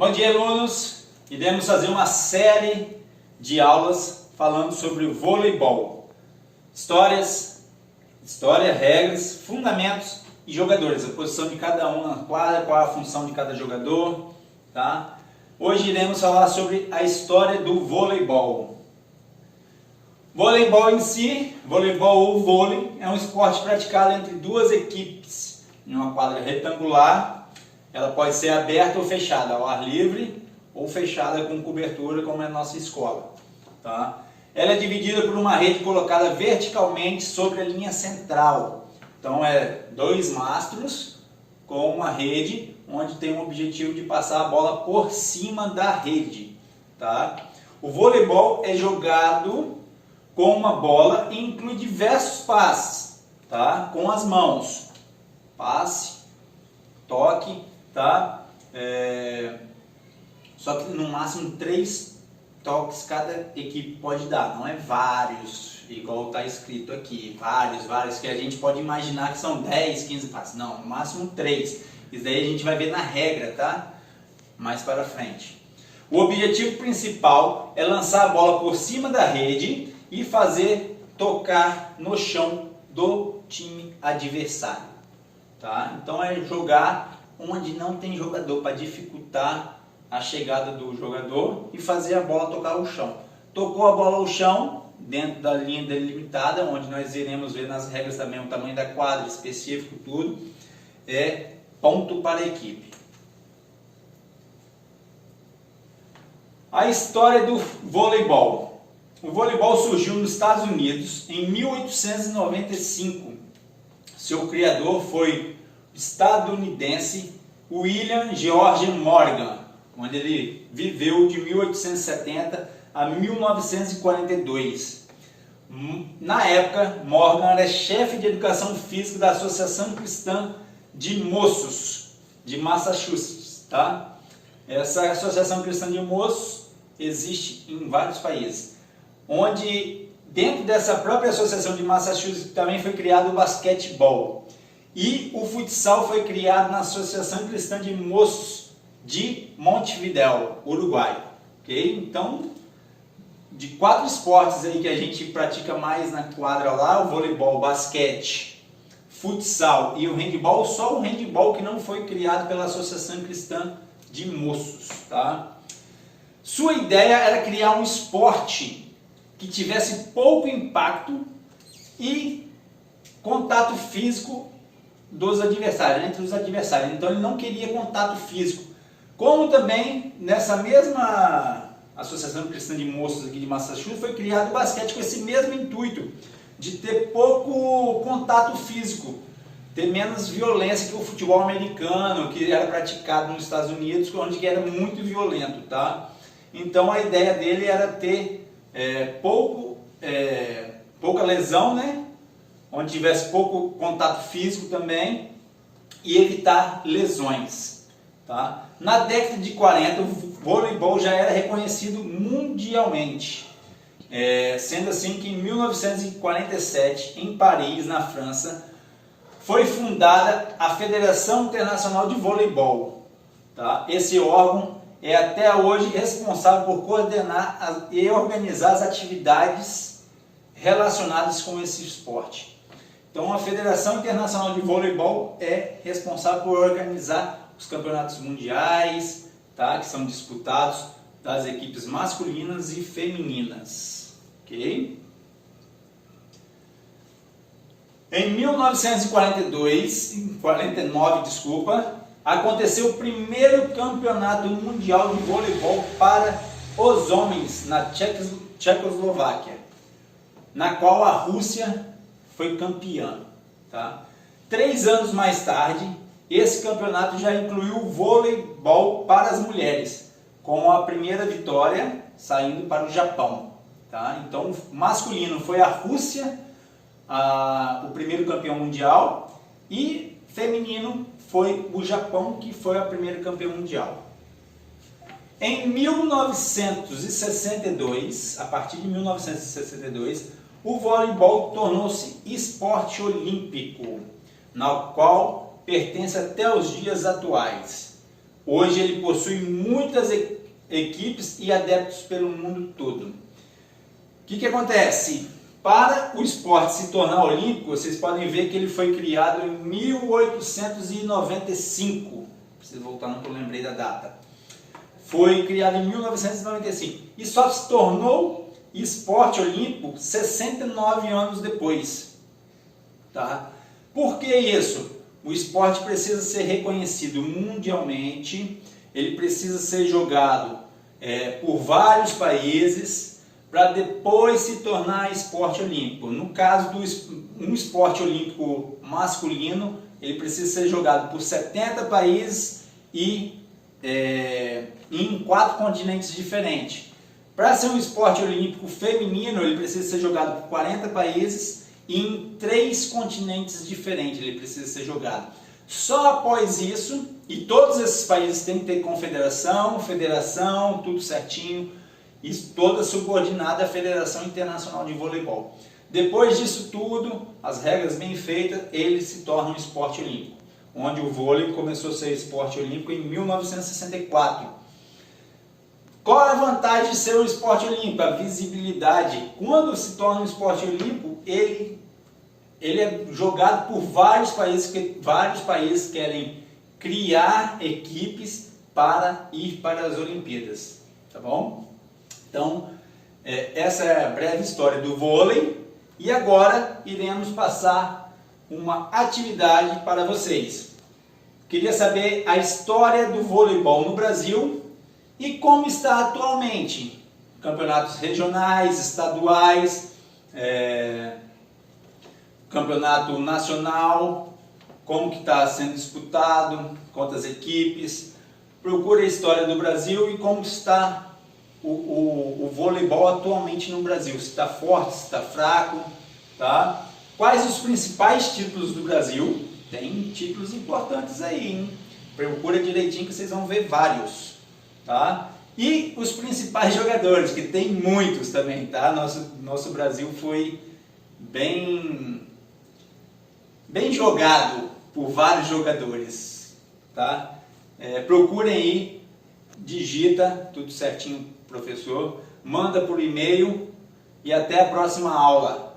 Bom dia, alunos! Iremos fazer uma série de aulas falando sobre o voleibol. História, regras, fundamentos e jogadores. A posição de cada um na quadra, qual a função de cada jogador. Tá? Hoje iremos falar sobre a história do voleibol. Voleibol em si, voleibol ou vôlei, é um esporte praticado entre duas equipes em uma quadra retangular. Ela pode ser aberta ou fechada, ao ar livre ou fechada com cobertura, como é a nossa escola. Tá? Ela é dividida por uma rede colocada verticalmente sobre a linha central. Então é dois mastros com uma rede onde tem o objetivo de passar a bola por cima da rede. Tá? O voleibol é jogado com uma bola e inclui diversos passes, tá? Com as mãos. Passe, toque, tá? Só que no máximo 3 toques cada equipe pode dar, não é vários, igual está escrito aqui, vários, que a gente pode imaginar que são 10, 15 passes, não, no máximo 3, isso daí a gente vai ver na regra, tá? Mais para frente. O objetivo principal é lançar a bola por cima da rede e fazer tocar no chão do time adversário, tá? Então é jogar onde não tem jogador, para dificultar a chegada do jogador e fazer a bola tocar o chão. Tocou a bola ao chão, dentro da linha delimitada, onde nós iremos ver nas regras também o tamanho da quadra específico, tudo, é ponto para a equipe. A história do voleibol. O voleibol surgiu nos Estados Unidos em 1895. Seu criador foi estadunidense William George Morgan, onde ele viveu de 1870 a 1942. Na época, Morgan era chefe de educação física da Associação Cristã de Moços de Massachusetts. Tá? Essa Associação Cristã de Moços existe em vários países, onde dentro dessa própria Associação de Massachusetts também foi criado o basquetebol. E o futsal foi criado na Associação Cristã de Moços de Montevidéu, Uruguai. Okay? Então, de 4 esportes aí que a gente pratica mais na quadra lá, o voleibol, o basquete, futsal e o handebol, só o handebol que não foi criado pela Associação Cristã de Moços. Tá? Sua ideia era criar um esporte que tivesse pouco impacto e contato físico dos adversários, entre os adversários. Então ele não queria contato físico. Como também nessa mesma Associação Cristã de Moços aqui de Massachusetts foi criado o basquete com esse mesmo intuito, de ter pouco contato físico, ter menos violência que o futebol americano, que era praticado nos Estados Unidos, onde era muito violento. Tá? Então a ideia dele era ter pouca lesão, né? Onde tivesse pouco contato físico também e evitar lesões. Tá? Na década de 40, o voleibol já era reconhecido mundialmente, sendo assim que em 1947, em Paris, na França, foi fundada a Federação Internacional de Voleibol. Tá? Esse órgão é até hoje responsável por coordenar e organizar as atividades relacionadas com esse esporte. Então a Federação Internacional de Voleibol é responsável por organizar os campeonatos mundiais, tá? Que são disputados das equipes masculinas e femininas. Okay? Em 1949, aconteceu o primeiro campeonato mundial de voleibol para os homens na Tchecoslováquia, na qual a Rússia foi campeã. Tá? 3 anos mais tarde, esse campeonato já incluiu o voleibol para as mulheres, com a primeira vitória saindo para o Japão. Tá? Então, masculino foi a Rússia, o primeiro campeão mundial, e feminino foi o Japão, que foi a primeira campeã mundial. Em 1962, a partir de 1962, o voleibol tornou-se esporte olímpico, na qual pertence até os dias atuais. Hoje ele possui muitas equipes e adeptos pelo mundo todo. O que acontece? Para o esporte se tornar olímpico, vocês podem ver que ele foi criado em 1895. Preciso voltar, não eu lembrei da data. Foi criado em 1995 e só se tornou esporte olímpico 69 anos depois. Tá? Por que isso? O esporte precisa ser reconhecido mundialmente, ele precisa ser jogado por vários países para depois se tornar esporte olímpico. No caso do um esporte olímpico masculino, ele precisa ser jogado por 70 países e em 4 continentes diferentes. Para ser um esporte olímpico feminino, ele precisa ser jogado por 40 países e em 3 continentes diferentes ele precisa ser jogado. Só após isso, e todos esses países têm que ter confederação, federação, tudo certinho, isso toda subordinada à Federação Internacional de Voleibol. Depois disso tudo, as regras bem feitas, ele se torna um esporte olímpico, onde o vôlei começou a ser esporte olímpico em 1964. Qual é a vantagem de ser um esporte olímpico? A visibilidade. Quando se torna um esporte olímpico, ele é jogado por vários países, porque vários países querem criar equipes para ir para as Olimpíadas, tá bom? Então, essa é a breve história do vôlei e agora iremos passar uma atividade para vocês. Queria saber a história do voleibol no Brasil e como está atualmente. Campeonatos regionais, estaduais, campeonato nacional, como que está sendo disputado, quantas equipes. Procure a história do Brasil e como está o voleibol atualmente no Brasil. Se está forte, se está fraco, tá? Quais os principais títulos do Brasil? Tem títulos importantes aí, hein? Procura direitinho que vocês vão ver vários, tá? E os principais jogadores, que tem muitos também, tá? Nosso Brasil foi bem jogado por vários jogadores, tá? Procurem aí, digita tudo certinho, professor, manda por e-mail e até a próxima aula.